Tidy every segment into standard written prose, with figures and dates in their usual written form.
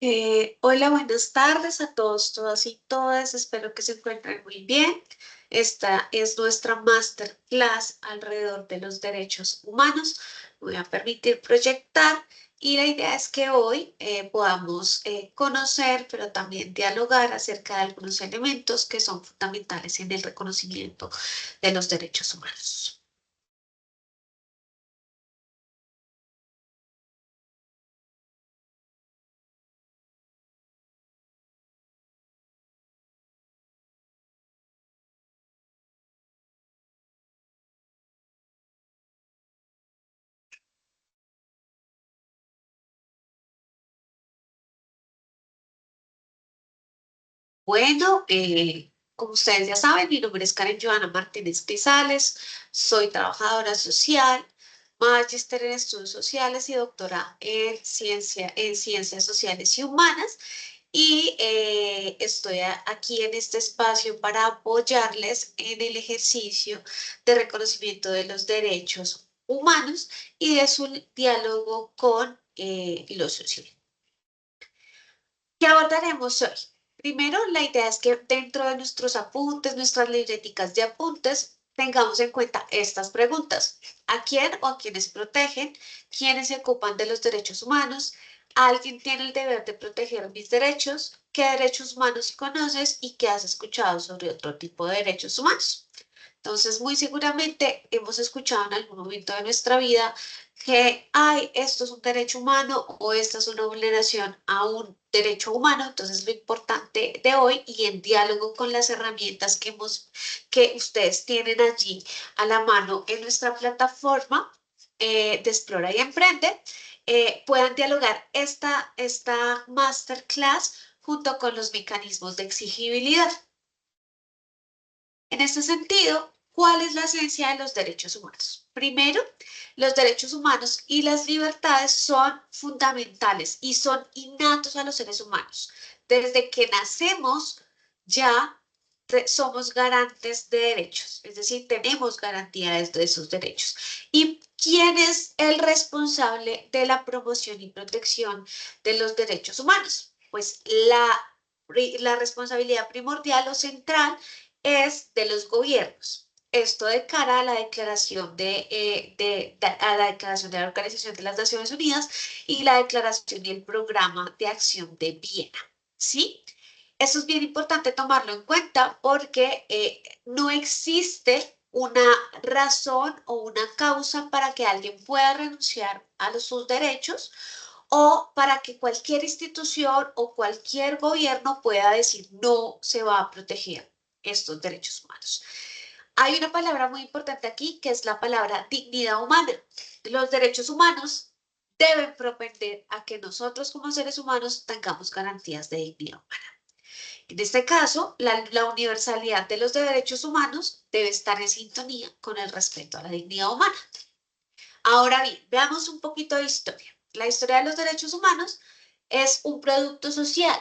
Hola, buenas tardes a todos, todas y todas. Espero que se encuentren muy bien. Esta es nuestra masterclass alrededor de los derechos humanos. Me voy a permitir proyectar y la idea es que hoy podamos conocer, pero también dialogar acerca de algunos elementos que son fundamentales en el reconocimiento de los derechos humanos. Bueno, como ustedes ya saben, mi nombre es Karen Joana Martínez Grisales, soy trabajadora social, magíster en estudios sociales y doctora en ciencias sociales y humanas. Y estoy aquí en este espacio para apoyarles en el ejercicio de reconocimiento de los derechos humanos y de su diálogo con lo social. ¿Qué abordaremos hoy? Primero, la idea es que dentro de nuestros apuntes, nuestras libreticas de apuntes, tengamos en cuenta estas preguntas. ¿A quién o a quiénes protegen? ¿Quiénes se ocupan de los derechos humanos? ¿Alguien tiene el deber de proteger mis derechos? ¿Qué derechos humanos conoces y qué has escuchado sobre otro tipo de derechos humanos? Entonces, muy seguramente hemos escuchado en algún momento de nuestra vida que, ay, esto es un derecho humano o esta es una vulneración a un derecho humano. Entonces, lo importante de hoy y en diálogo con las herramientas que ustedes tienen allí a la mano en nuestra plataforma de Explora y Emprende, puedan dialogar esta masterclass junto con los mecanismos de exigibilidad. En este sentido, ¿cuál es la esencia de los derechos humanos? Primero, los derechos humanos y las libertades son fundamentales y son innatos a los seres humanos. Desde que nacemos ya somos garantes de derechos, es decir, tenemos garantías de esos derechos. ¿Y quién es el responsable de la promoción y protección de los derechos humanos? Pues la responsabilidad primordial o central es de los gobiernos. Esto de cara a la declaración a la declaración de la Organización de las Naciones Unidas y la declaración y el programa de acción de Viena. ¿Sí? Eso es bien importante tomarlo en cuenta porque no existe una razón o una causa para que alguien pueda renunciar a sus derechos o para que cualquier institución o cualquier gobierno pueda decir no se va a proteger estos derechos humanos. Hay una palabra muy importante aquí que es la palabra dignidad humana. Los derechos humanos deben propender a que nosotros como seres humanos tengamos garantías de dignidad humana. En este caso, la universalidad de los derechos humanos debe estar en sintonía con el respeto a la dignidad humana. Ahora bien, veamos un poquito de historia. La historia de los derechos humanos es un producto social.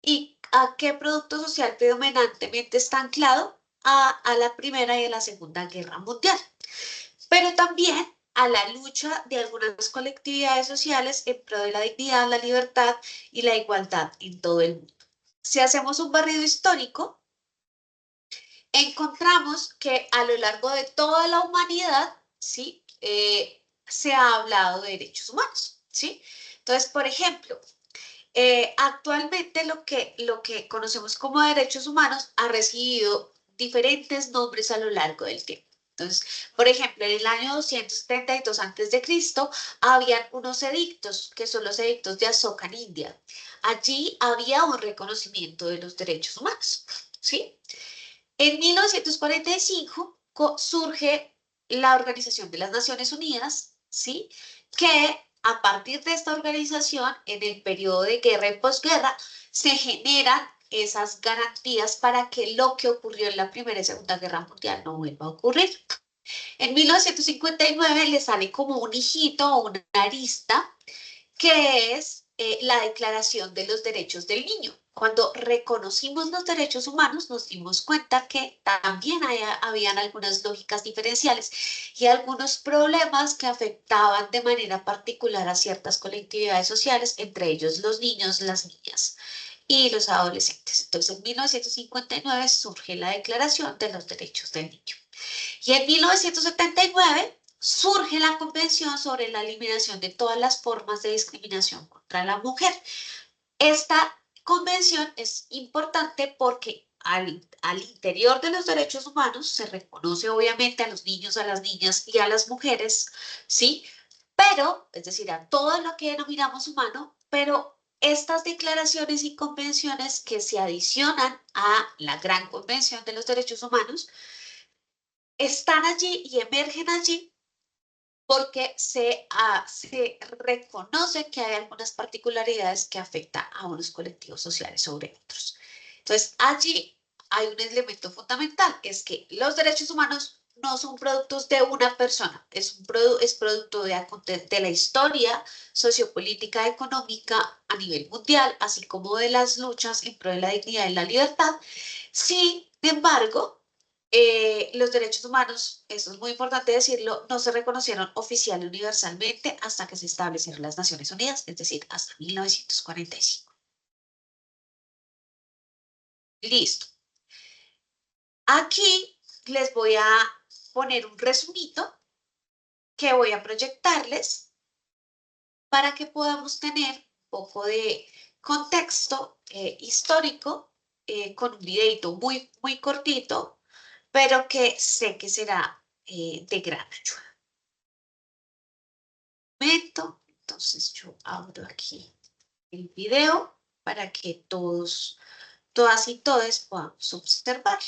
¿Y a qué producto social predominantemente está anclado? A la Primera y a la Segunda Guerra Mundial, pero también a la lucha de algunas colectividades sociales en pro de la dignidad, la libertad y la igualdad en todo el mundo. Si hacemos un barrido histórico, encontramos que a lo largo de toda la humanidad, ¿sí? Se ha hablado de derechos humanos, ¿sí? Entonces, por ejemplo, actualmente lo que conocemos como derechos humanos ha recibido diferentes nombres a lo largo del tiempo. Entonces, por ejemplo, en el año 272 a.C. habían unos edictos, que son los edictos de Asoka en India. Allí había un reconocimiento de los derechos humanos, ¿sí? En 1945 surge la Organización de las Naciones Unidas, ¿sí? Que a partir de esta organización, en el periodo de guerra y posguerra, se generan esas garantías para que lo que ocurrió en la Primera y Segunda Guerra Mundial no vuelva a ocurrir. En 1959 le sale como un hijito o una arista, que es la Declaración de los Derechos del Niño. Cuando reconocimos los derechos humanos, nos dimos cuenta que también habían algunas lógicas diferenciales y algunos problemas que afectaban de manera particular a ciertas colectividades sociales, entre ellos los niños, las niñas y los adolescentes. Entonces, en 1959 surge la Declaración de los Derechos del Niño. Y en 1979 surge la Convención sobre la Eliminación de todas las formas de discriminación contra la mujer. Esta convención es importante porque al interior de los derechos humanos se reconoce obviamente a los niños, a las niñas y a las mujeres, ¿sí? Pero, es decir, a todo lo que denominamos humano, pero estas declaraciones y convenciones que se adicionan a la Gran Convención de los Derechos Humanos están allí y emergen allí porque se reconoce que hay algunas particularidades que afectan a unos colectivos sociales sobre otros. Entonces, allí hay un elemento fundamental, es que los derechos humanos no son productos de una persona, es producto de la historia sociopolítica, económica a nivel mundial, así como de las luchas en pro de la dignidad y la libertad. Sin embargo, los derechos humanos, eso es muy importante decirlo, no se reconocieron oficial y universalmente hasta que se establecieron las Naciones Unidas, es decir, hasta 1945. Listo. Aquí les voy a poner un resumito que voy a proyectarles para que podamos tener un poco de contexto histórico con un videito muy cortito, pero que sé que será de gran ayuda. Entonces yo abro aquí el video para que todas y todos podamos observar.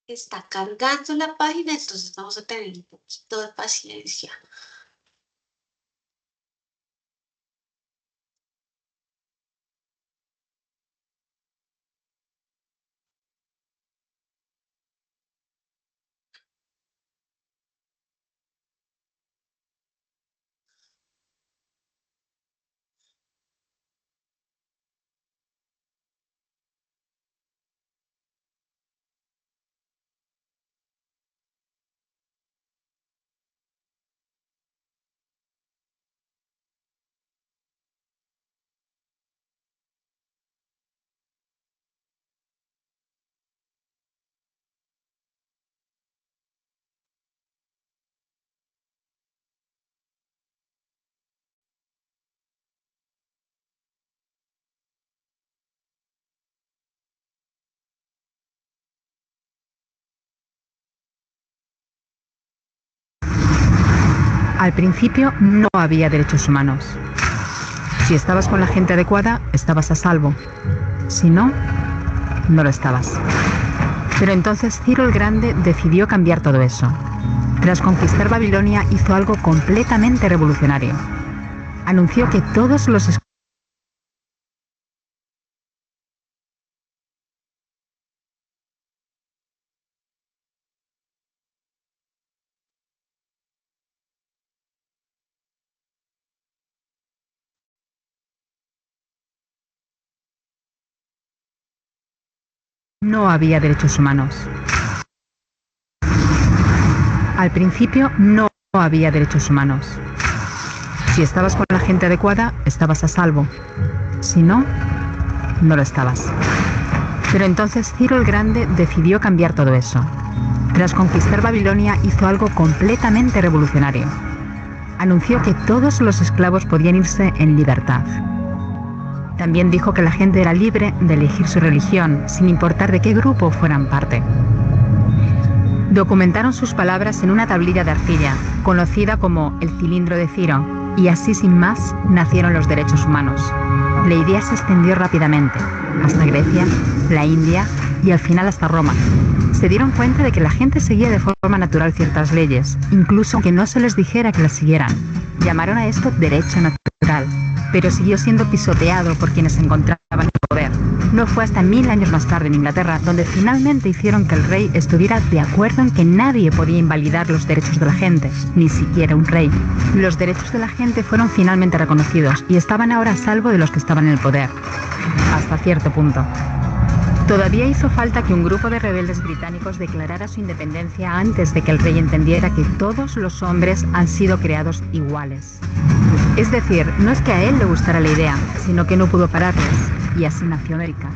Está cargando la página, entonces vamos a tener un poquito de paciencia. Al principio no había derechos humanos. Si estabas con la gente adecuada, estabas a salvo. Si no, no lo estabas. Pero entonces Ciro el Grande decidió cambiar todo eso. Tras conquistar Babilonia hizo algo completamente revolucionario. Anunció que todos los no había derechos humanos. Al principio no había derechos humanos. Si estabas con la gente adecuada, estabas a salvo. Si no, no lo estabas. Pero entonces Ciro el Grande decidió cambiar todo eso. Tras conquistar Babilonia hizo algo completamente revolucionario. Anunció que todos los esclavos podían irse en libertad. También dijo que la gente era libre de elegir su religión, sin importar de qué grupo fueran parte. Documentaron sus palabras en una tablilla de arcilla, conocida como el cilindro de Ciro, y así sin más nacieron los derechos humanos. La idea se extendió rápidamente, hasta Grecia, la India y al final hasta Roma. Se dieron cuenta de que la gente seguía de forma natural ciertas leyes, incluso aunque no se les dijera que las siguieran. Llamaron a esto derecho natural, pero siguió siendo pisoteado por quienes se encontraban en el poder. No fue hasta 1000 años más tarde en Inglaterra donde finalmente hicieron que el rey estuviera de acuerdo en que nadie podía invalidar los derechos de la gente, ni siquiera un rey. Los derechos de la gente fueron finalmente reconocidos y estaban ahora a salvo de los que estaban en el poder, hasta cierto punto. Todavía hizo falta que un grupo de rebeldes británicos declarara su independencia antes de que el rey entendiera que todos los hombres han sido creados iguales. Es decir, no es que a él le gustara la idea, sino que no pudo pararles, y así nació América.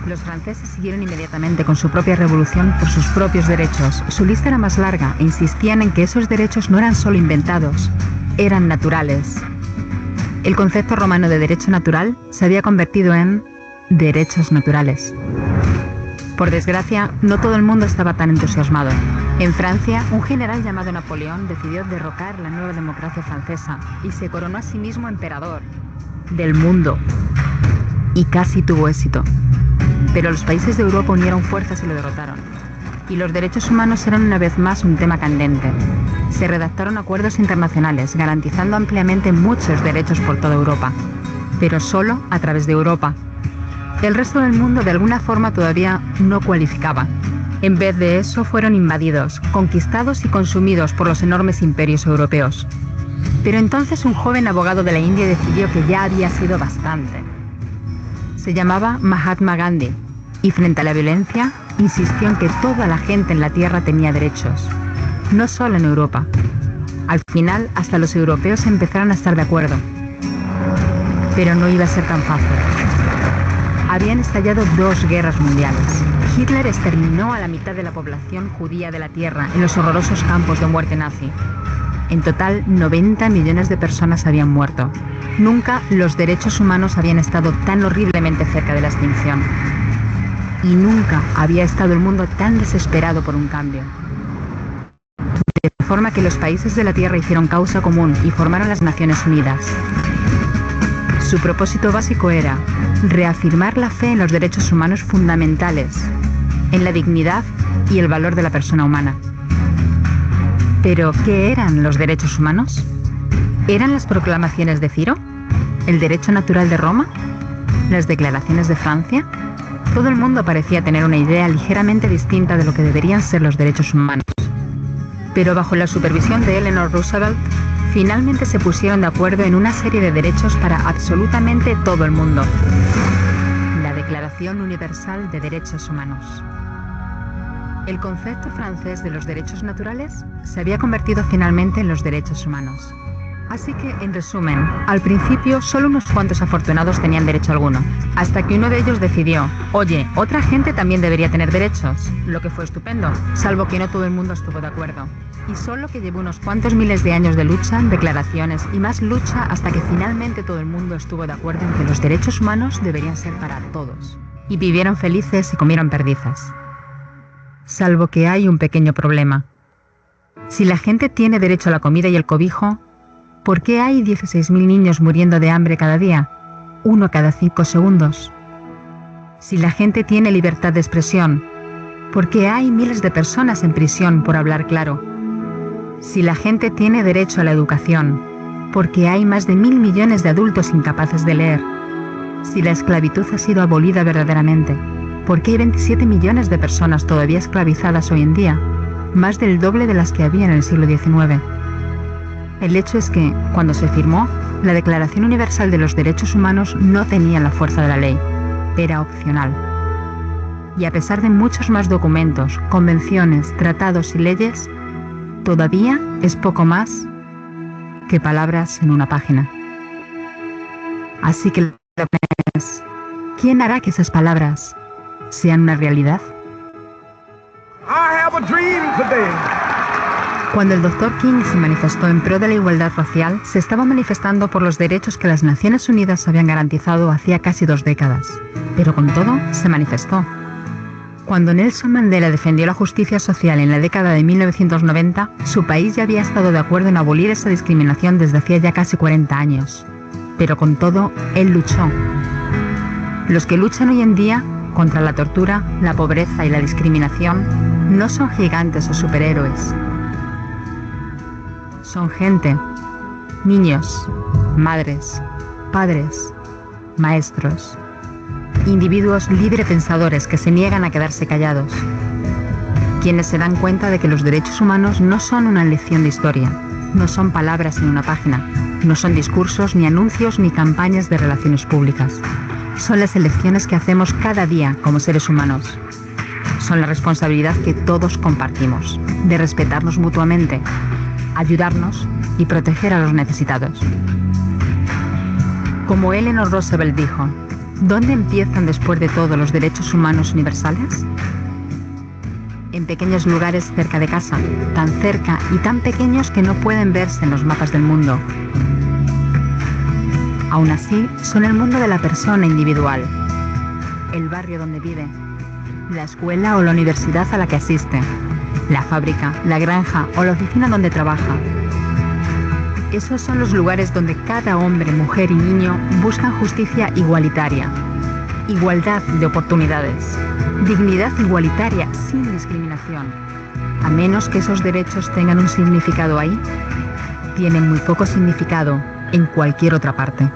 Los franceses siguieron inmediatamente con su propia revolución por sus propios derechos. Su lista era más larga e insistían en que esos derechos no eran solo inventados, eran naturales. El concepto romano de derecho natural se había convertido en derechos naturales. Por desgracia, no todo el mundo estaba tan entusiasmado. En Francia, un general llamado Napoleón decidió derrocar la nueva democracia francesa y se coronó a sí mismo emperador del mundo. Y casi tuvo éxito. Pero los países de Europa unieron fuerzas y lo derrotaron. Y los derechos humanos eran una vez más un tema candente. Se redactaron acuerdos internacionales garantizando ampliamente muchos derechos por toda Europa, pero solo a través de Europa. El resto del mundo de alguna forma todavía no cualificaba. En vez de eso fueron invadidos, conquistados y consumidos por los enormes imperios europeos. Pero entonces un joven abogado de la India decidió que ya había sido bastante. Se llamaba Mahatma Gandhi y frente a la violencia insistió en que toda la gente en la tierra tenía derechos, no solo en Europa. Al final hasta los europeos empezaron a estar de acuerdo. Pero no iba a ser tan fácil. Habían estallado 2 guerras mundiales. Hitler exterminó a la mitad de la población judía de la Tierra en los horrorosos campos de muerte nazi. En total, 90 millones de personas habían muerto. Nunca los derechos humanos habían estado tan horriblemente cerca de la extinción. Y nunca había estado el mundo tan desesperado por un cambio. De forma que los países de la Tierra hicieron causa común y formaron las Naciones Unidas. Su propósito básico era reafirmar la fe en los derechos humanos fundamentales, en la dignidad y el valor de la persona humana. ¿Pero qué eran los derechos humanos? ¿Eran las proclamaciones de Ciro? ¿El derecho natural de Roma? ¿Las declaraciones de Francia? Todo el mundo parecía tener una idea ligeramente distinta de lo que deberían ser los derechos humanos. Pero bajo la supervisión de Eleanor Roosevelt, finalmente se pusieron de acuerdo en una serie de derechos para absolutamente todo el mundo. La Declaración Universal de Derechos Humanos. El concepto francés de los derechos naturales se había convertido finalmente en los derechos humanos. Así que, en resumen, al principio solo unos cuantos afortunados tenían derecho alguno, hasta que uno de ellos decidió, oye, otra gente también debería tener derechos, lo que fue estupendo, salvo que no todo el mundo estuvo de acuerdo. Y solo que llevó unos cuantos miles de años de lucha, declaraciones y más lucha hasta que finalmente todo el mundo estuvo de acuerdo en que los derechos humanos deberían ser para todos. Y vivieron felices y comieron perdices. Salvo que hay un pequeño problema. Si la gente tiene derecho a la comida y el cobijo, ¿por qué hay 16.000 niños muriendo de hambre cada día? 1 cada 5 segundos. Si la gente tiene libertad de expresión, ¿por qué hay miles de personas en prisión por hablar claro? Si la gente tiene derecho a la educación, ¿por qué hay más de 1.000 millones de adultos incapaces de leer? Si la esclavitud ha sido abolida verdaderamente, ¿por qué hay 27 millones de personas todavía esclavizadas hoy en día? Más del doble de las que había en el siglo XIX. El hecho es que, cuando se firmó, la Declaración Universal de los Derechos Humanos no tenía la fuerza de la ley. Era opcional. Y a pesar de muchos más documentos, convenciones, tratados y leyes, todavía es poco más que palabras en una página. Así que la pregunta es, ¿quién hará que esas palabras sean una realidad? I have a dream today. Cuando el Dr. King se manifestó en pro de la igualdad racial, se estaba manifestando por los derechos que las Naciones Unidas habían garantizado hacía casi 2 décadas. Pero con todo, se manifestó. Cuando Nelson Mandela defendió la justicia social en la década de 1990, su país ya había estado de acuerdo en abolir esa discriminación desde hacía ya casi 40 años. Pero con todo, él luchó. Los que luchan hoy en día contra la tortura, la pobreza y la discriminación no son gigantes o superhéroes. Son gente, niños, madres, padres, maestros, individuos librepensadores que se niegan a quedarse callados, quienes se dan cuenta de que los derechos humanos no son una lección de historia, no son palabras en una página, no son discursos, ni anuncios, ni campañas de relaciones públicas. Son las elecciones que hacemos cada día como seres humanos. Son la responsabilidad que todos compartimos, de respetarnos mutuamente, ayudarnos y proteger a los necesitados. Como Eleanor Roosevelt dijo, ¿dónde empiezan después de todo los derechos humanos universales? En pequeños lugares cerca de casa, tan cerca y tan pequeños que no pueden verse en los mapas del mundo. Aún así, son el mundo de la persona individual, el barrio donde vive, la escuela o la universidad a la que asiste, la fábrica, la granja o la oficina donde trabaja. Esos son los lugares donde cada hombre, mujer y niño buscan justicia igualitaria, igualdad de oportunidades, dignidad igualitaria sin discriminación. A menos que esos derechos tengan un significado ahí, tienen muy poco significado en cualquier otra parte.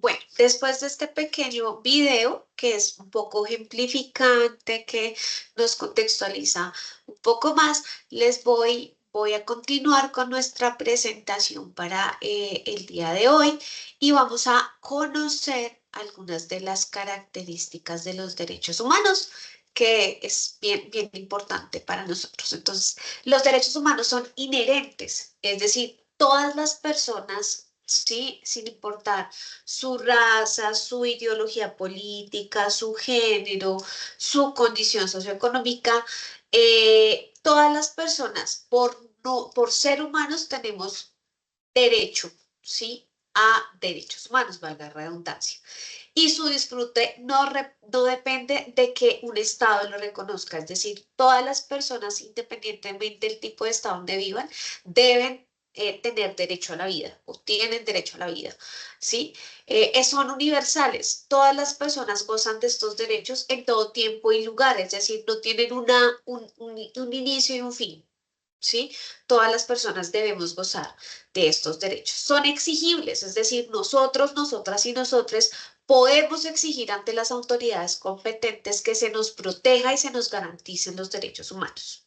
Bueno, después de este pequeño video, que es un poco ejemplificante, que nos contextualiza un poco más, voy a continuar con nuestra presentación para el día de hoy y vamos a conocer algunas de las características de los derechos humanos, que es bien importante para nosotros. Entonces, los derechos humanos son inherentes, es decir, todas las personas, sí, sin importar su raza, su ideología política, su género, su condición socioeconómica, todas las personas, por ser humanos, tenemos derecho, ¿sí? A derechos humanos, valga la redundancia. Y su disfrute no depende de que un Estado lo reconozca, es decir, todas las personas, independientemente del tipo de Estado donde vivan, deben tener derecho a la vida o tienen derecho a la vida, ¿sí? Son universales. Todas las personas gozan de estos derechos en todo tiempo y lugar, es decir, no tienen un inicio y un fin, ¿sí? Todas las personas debemos gozar de estos derechos. Son exigibles, es decir, nosotros, nosotras y nosotres podemos exigir ante las autoridades competentes que se nos proteja y se nos garanticen los derechos humanos.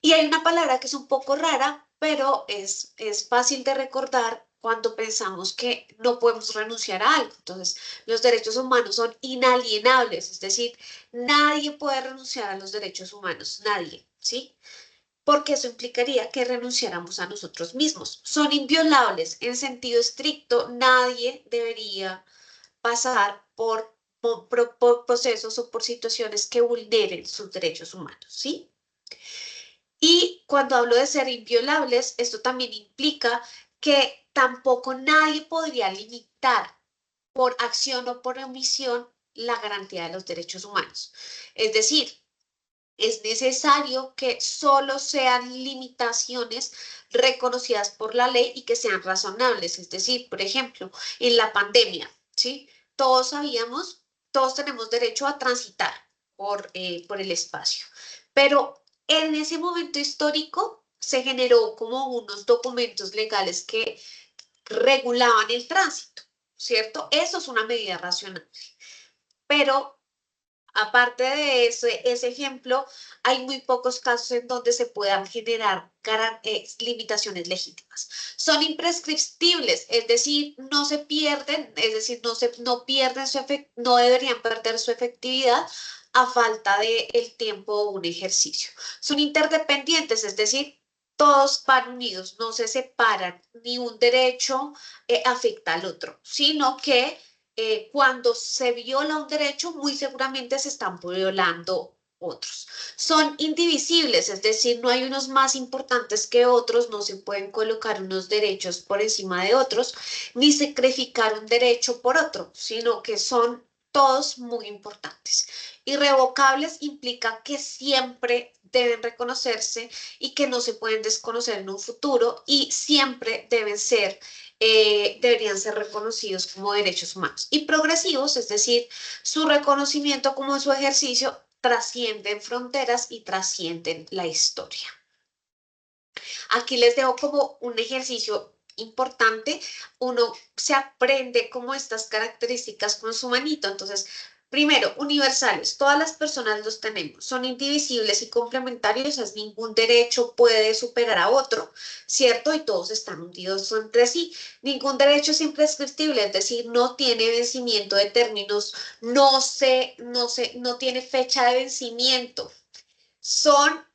Y hay una palabra que es un poco rara, pero es fácil de recordar cuando pensamos que no podemos renunciar a algo. Entonces, los derechos humanos son inalienables, es decir, nadie puede renunciar a los derechos humanos, nadie, ¿sí? Porque eso implicaría que renunciáramos a nosotros mismos. Son inviolables en sentido estricto, nadie debería pasar por procesos o por situaciones que vulneren sus derechos humanos, ¿sí? Y cuando hablo de ser inviolables, esto también implica que tampoco nadie podría limitar por acción o por omisión la garantía de los derechos humanos. Es decir, es necesario que solo sean limitaciones reconocidas por la ley y que sean razonables. Es decir, por ejemplo, en la pandemia, ¿sí? Todos sabíamos, todos tenemos derecho a transitar por el espacio, pero en ese momento histórico se generó como unos documentos legales que regulaban el tránsito, ¿cierto? Eso es una medida racional, pero Aparte de ese ejemplo, hay muy pocos casos en donde se puedan generar limitaciones legítimas. Son imprescriptibles, es decir, no se pierden, es decir, no pierden no deberían perder su efectividad a falta de el tiempo de un ejercicio. Son interdependientes, es decir, todos van unidos, no se separan, ni un derecho afecta al otro, sino que cuando se viola un derecho, muy seguramente se están violando otros. Son indivisibles, es decir, no hay unos más importantes que otros, no se pueden colocar unos derechos por encima de otros, ni sacrificar un derecho por otro, sino que son todos muy importantes. Irrevocables implica que siempre deben reconocerse y que no se pueden desconocer en un futuro y siempre deberían ser reconocidos como derechos humanos. Y progresivos, es decir, su reconocimiento como su ejercicio trascienden fronteras y trascienden la historia. Aquí les dejo como un ejercicio importante. Uno se aprende como estas características con su manito. Entonces, primero, universales. Todas las personas los tenemos. Son indivisibles y complementarios. Es ningún derecho puede superar a otro, ¿cierto? Y todos están unidos entre sí. Ningún derecho es imprescriptible, es decir, no tiene vencimiento de términos, no tiene fecha de vencimiento. Son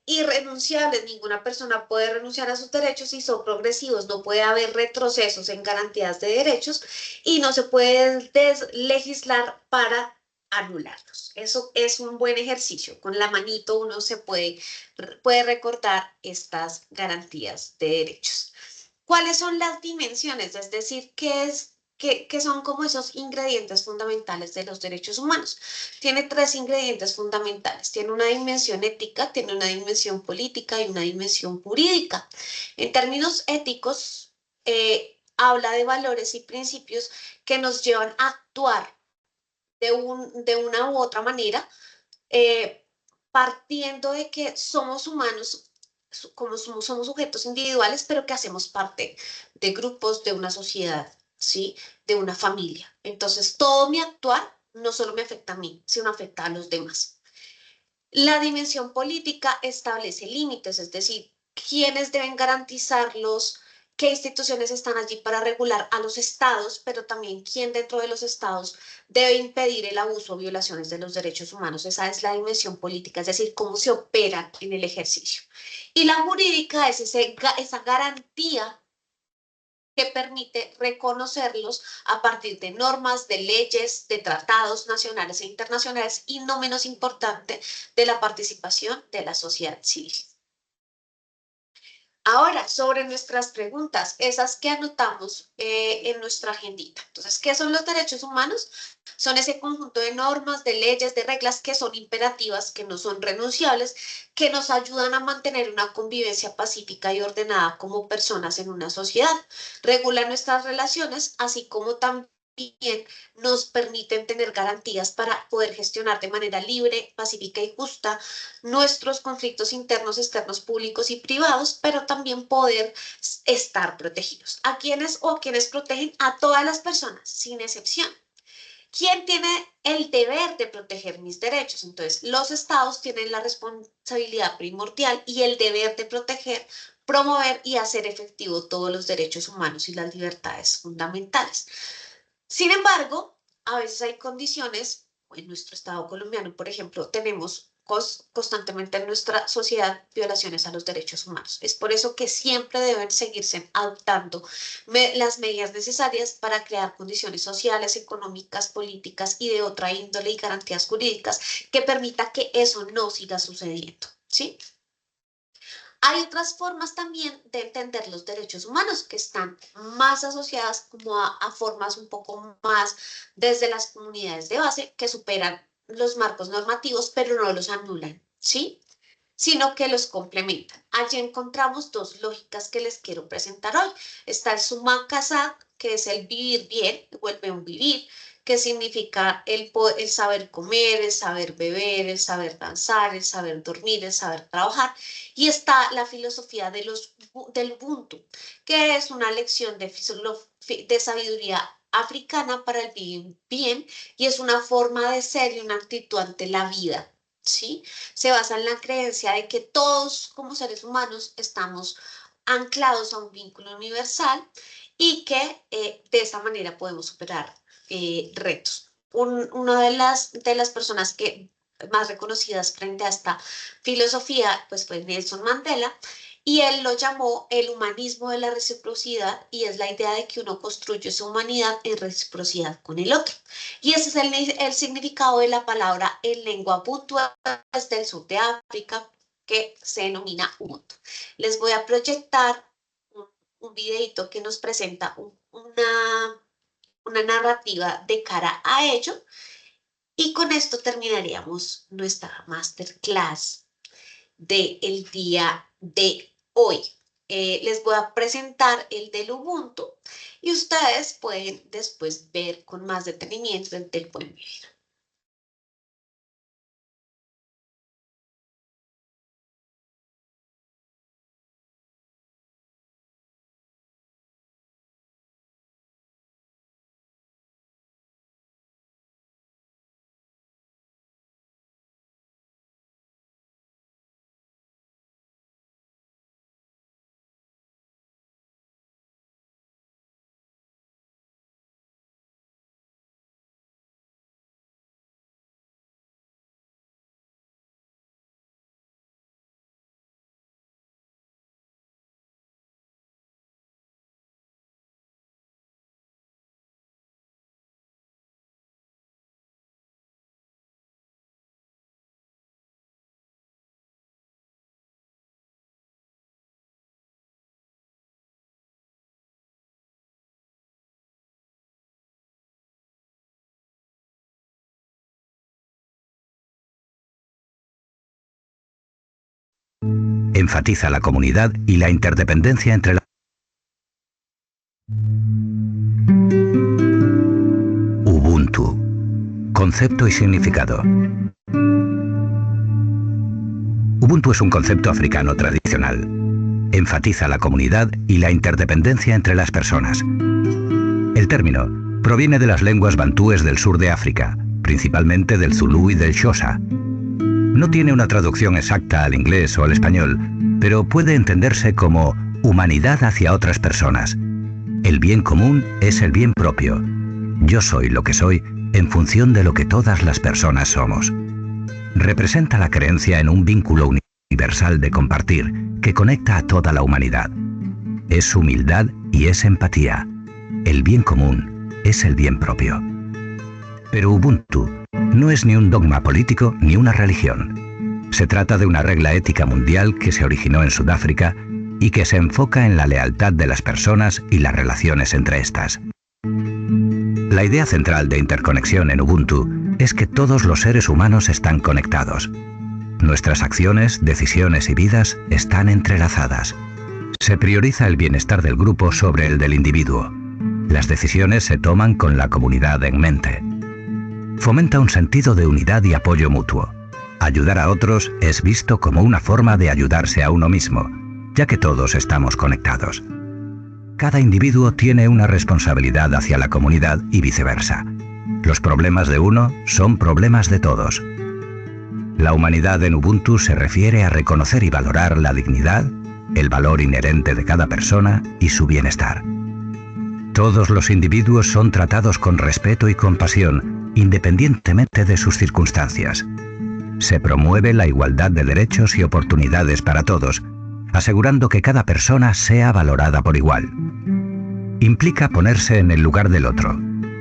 irrenunciables, ninguna persona puede renunciar a sus derechos y son progresivos, no puede haber retrocesos en garantías de derechos y no se puede legislar para anularlos. Eso es un buen ejercicio. Con la manito uno puede recordar estas garantías de derechos. ¿Cuáles son las dimensiones? Es decir, ¿qué son como esos ingredientes fundamentales de los derechos humanos? Tiene tres ingredientes fundamentales. Tiene una dimensión ética, tiene una dimensión política y una dimensión jurídica. En términos éticos, habla de valores y principios que nos llevan a actuar de una u otra manera, eh, partiendo de que somos humanos, como somos sujetos individuales, pero que hacemos parte de grupos, de una sociedad, ¿sí? De una familia. Entonces, todo mi actuar no solo me afecta a mí, sino afecta a los demás. La dimensión política establece límites, es decir, quiénes deben garantizarlos, qué instituciones están allí para regular a los estados, pero también quién dentro de los estados debe impedir el abuso o violaciones de los derechos humanos. Esa es la dimensión política, es decir, cómo se opera en el ejercicio. Y la jurídica es esa garantía que permite reconocerlos a partir de normas, de leyes, de tratados nacionales e internacionales y, no menos importante, de la participación de la sociedad civil. Ahora, sobre nuestras preguntas, esas que anotamos en nuestra agendita. Entonces, ¿qué son los derechos humanos? Son ese conjunto de normas, de leyes, de reglas que son imperativas, que no son renunciables, que nos ayudan a mantener una convivencia pacífica y ordenada como personas en una sociedad. Regulan nuestras relaciones, así como también nos permiten tener garantías para poder gestionar de manera libre, pacífica y justa nuestros conflictos internos, externos, públicos y privados, pero también poder estar protegidos. ¿A quiénes o a quienes protegen? A todas las personas, sin excepción. ¿Quién tiene el deber de proteger mis derechos? Entonces, los estados tienen la responsabilidad primordial y el deber de proteger, promover y hacer efectivo todos los derechos humanos y las libertades fundamentales. Sin embargo, a veces hay condiciones, en nuestro Estado colombiano, por ejemplo, tenemos constantemente en nuestra sociedad violaciones a los derechos humanos. Es por eso que siempre deben seguirse adoptando las medidas necesarias para crear condiciones sociales, económicas, políticas y de otra índole y garantías jurídicas que permita que eso no siga sucediendo, ¿sí? Hay otras formas también de entender los derechos humanos que están más asociadas como a formas un poco más desde las comunidades de base que superan los marcos normativos, pero no los anulan, ¿sí? Sino que los complementan. Allí encontramos dos lógicas que les quiero presentar hoy. Está el summa casac, que es el vivir bien, o el buen vivir, que significa el saber comer, el saber beber, el saber danzar, el saber dormir, el saber trabajar. Y está la filosofía del Ubuntu, que es una lección de sabiduría africana para el bien y es una forma de ser y una actitud ante la vida, ¿sí? Se basa en la creencia de que todos como seres humanos estamos anclados a un vínculo universal y que de esa manera podemos superar retos. Una de las personas que más reconocidas frente a esta filosofía pues fue Nelson Mandela y él lo llamó el humanismo de la reciprocidad y es la idea de que uno construye su humanidad en reciprocidad con el otro. Y ese es el significado de la palabra en lengua Ubuntu del sur de África que se denomina Ubuntu. Les voy a proyectar un videito que nos presenta una narrativa de cara a ello y con esto terminaríamos nuestra masterclass del día de hoy. Les voy a presentar el del Ubuntu y ustedes pueden después ver con más detenimiento el del buen vivir. Enfatiza la comunidad y la interdependencia entre la... Ubuntu. Concepto y significado. Ubuntu es un concepto africano tradicional. Enfatiza la comunidad y la interdependencia entre las personas. El término proviene de las lenguas bantúes del sur de África, principalmente del zulú y del xhosa. No tiene una traducción exacta al inglés o al español, pero puede entenderse como humanidad hacia otras personas. El bien común es el bien propio. Yo soy lo que soy en función de lo que todas las personas somos. Representa la creencia en un vínculo universal de compartir que conecta a toda la humanidad. Es humildad y es empatía. El bien común es el bien propio. Pero Ubuntu no es ni un dogma político ni una religión. Se trata de una regla ética mundial que se originó en Sudáfrica y que se enfoca en la lealtad de las personas y las relaciones entre estas. La idea central de interconexión en Ubuntu es que todos los seres humanos están conectados. Nuestras acciones, decisiones y vidas están entrelazadas. Se prioriza el bienestar del grupo sobre el del individuo. Las decisiones se toman con la comunidad en mente. Fomenta un sentido de unidad y apoyo mutuo. Ayudar a otros es visto como una forma de ayudarse a uno mismo, ya que todos estamos conectados. Cada individuo tiene una responsabilidad hacia la comunidad y viceversa. Los problemas de uno son problemas de todos. La humanidad en Ubuntu se refiere a reconocer y valorar la dignidad, el valor inherente de cada persona y su bienestar. Todos los individuos son tratados con respeto y compasión, independientemente de sus circunstancias. Se promueve la igualdad de derechos y oportunidades para todos, asegurando que cada persona sea valorada por igual. Implica ponerse en el lugar del otro,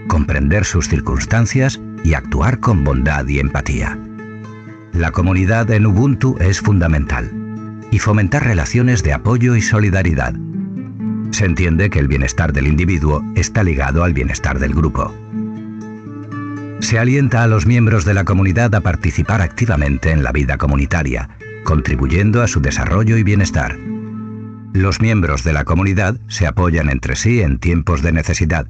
comprender sus circunstancias y actuar con bondad y empatía. La comunidad en Ubuntu es fundamental y fomentar relaciones de apoyo y solidaridad. Se entiende que el bienestar del individuo está ligado al bienestar del grupo. Se alienta a los miembros de la comunidad a participar activamente en la vida comunitaria, contribuyendo a su desarrollo y bienestar. Los miembros de la comunidad se apoyan entre sí en tiempos de necesidad.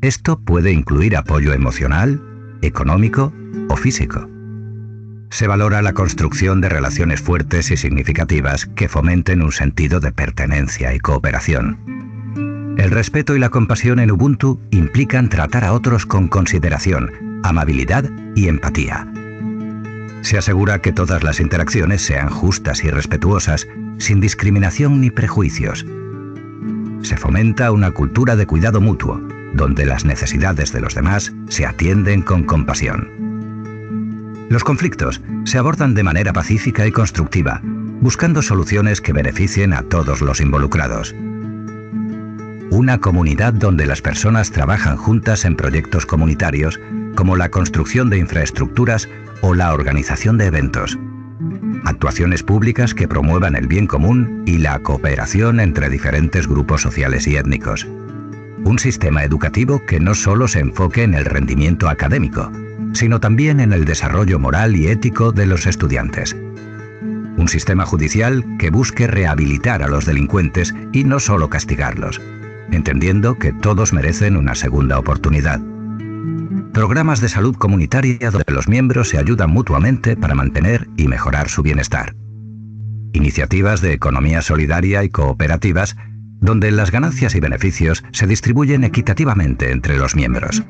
Esto puede incluir apoyo emocional, económico o físico. Se valora la construcción de relaciones fuertes y significativas que fomenten un sentido de pertenencia y cooperación. El respeto y la compasión en Ubuntu implican tratar a otros con consideración, amabilidad y empatía. Se asegura que todas las interacciones sean justas y respetuosas, sin discriminación ni prejuicios. Se fomenta una cultura de cuidado mutuo, donde las necesidades de los demás se atienden con compasión. Los conflictos se abordan de manera pacífica y constructiva, buscando soluciones que beneficien a todos los involucrados. Una comunidad donde las personas trabajan juntas en proyectos comunitarios, como la construcción de infraestructuras o la organización de eventos. Actuaciones públicas que promuevan el bien común y la cooperación entre diferentes grupos sociales y étnicos. Un sistema educativo que no solo se enfoque en el rendimiento académico, sino también en el desarrollo moral y ético de los estudiantes. Un sistema judicial que busque rehabilitar a los delincuentes y no solo castigarlos, entendiendo que todos merecen una segunda oportunidad. Programas de salud comunitaria donde los miembros se ayudan mutuamente para mantener y mejorar su bienestar. Iniciativas de economía solidaria y cooperativas donde las ganancias y beneficios se distribuyen equitativamente entre los miembros.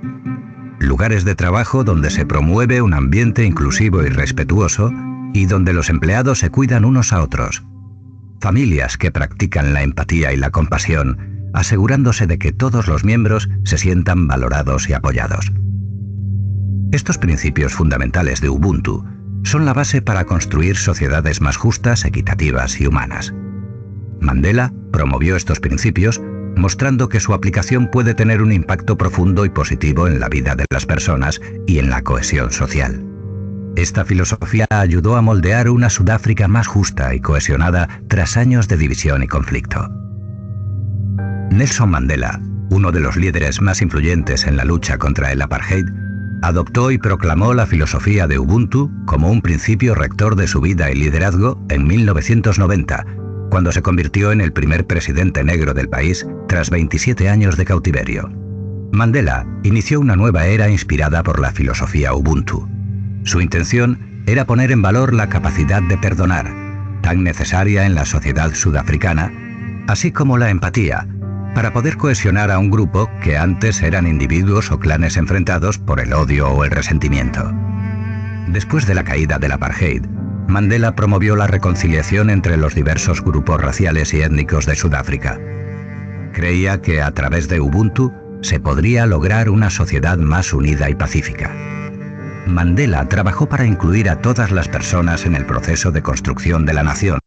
Lugares de trabajo donde se promueve un ambiente inclusivo y respetuoso y donde los empleados se cuidan unos a otros. Familias que practican la empatía y la compasión, asegurándose de que todos los miembros se sientan valorados y apoyados. Estos principios fundamentales de Ubuntu son la base para construir sociedades más justas, equitativas y humanas. Mandela promovió estos principios, mostrando que su aplicación puede tener un impacto profundo y positivo en la vida de las personas y en la cohesión social. Esta filosofía ayudó a moldear una Sudáfrica más justa y cohesionada tras años de división y conflicto. Nelson Mandela, uno de los líderes más influyentes en la lucha contra el apartheid, adoptó y proclamó la filosofía de Ubuntu como un principio rector de su vida y liderazgo en 1990, cuando se convirtió en el primer presidente negro del país tras 27 años de cautiverio. Mandela inició una nueva era inspirada por la filosofía Ubuntu. Su intención era poner en valor la capacidad de perdonar, tan necesaria en la sociedad sudafricana, así como la empatía, para poder cohesionar a un grupo que antes eran individuos o clanes enfrentados por el odio o el resentimiento. Después de la caída del apartheid, Mandela promovió la reconciliación entre los diversos grupos raciales y étnicos de Sudáfrica. Creía que a través de Ubuntu se podría lograr una sociedad más unida y pacífica. Mandela trabajó para incluir a todas las personas en el proceso de construcción de la nación.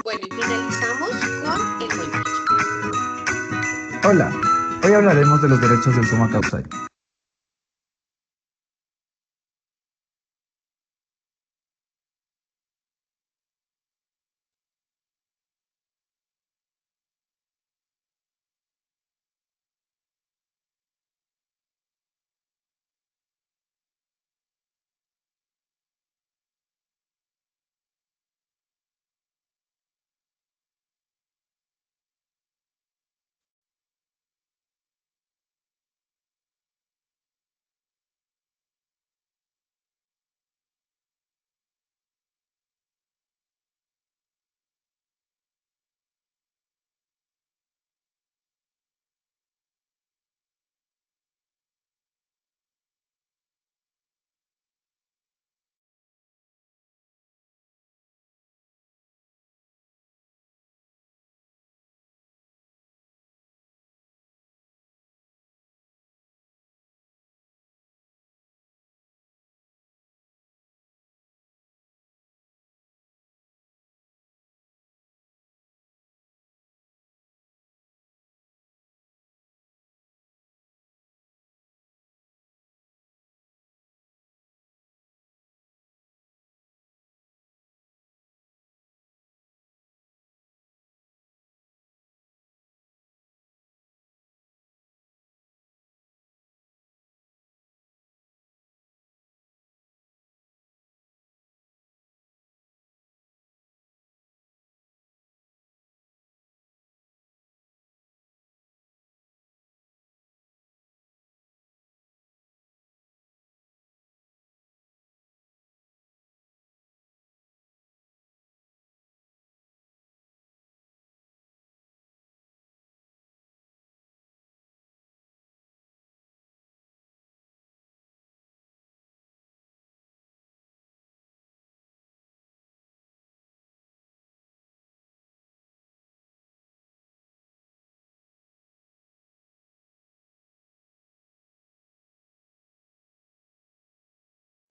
Bueno, y finalizamos con el buen vivir. Hola, hoy hablaremos de los derechos del summa causa.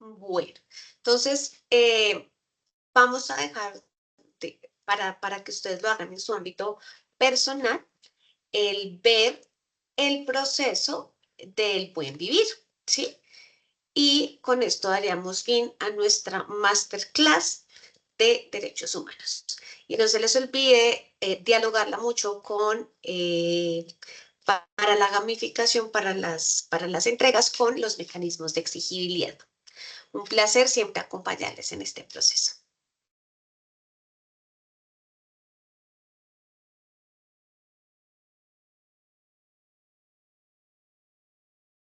Bueno, entonces vamos a dejar para que ustedes lo hagan en su ámbito personal, el ver el proceso del buen vivir, ¿sí? Y con esto daríamos fin a nuestra masterclass de derechos humanos. Y no se les olvide dialogarla mucho con, para la gamificación, para las entregas con los mecanismos de exigibilidad. Un placer siempre acompañarles en este proceso.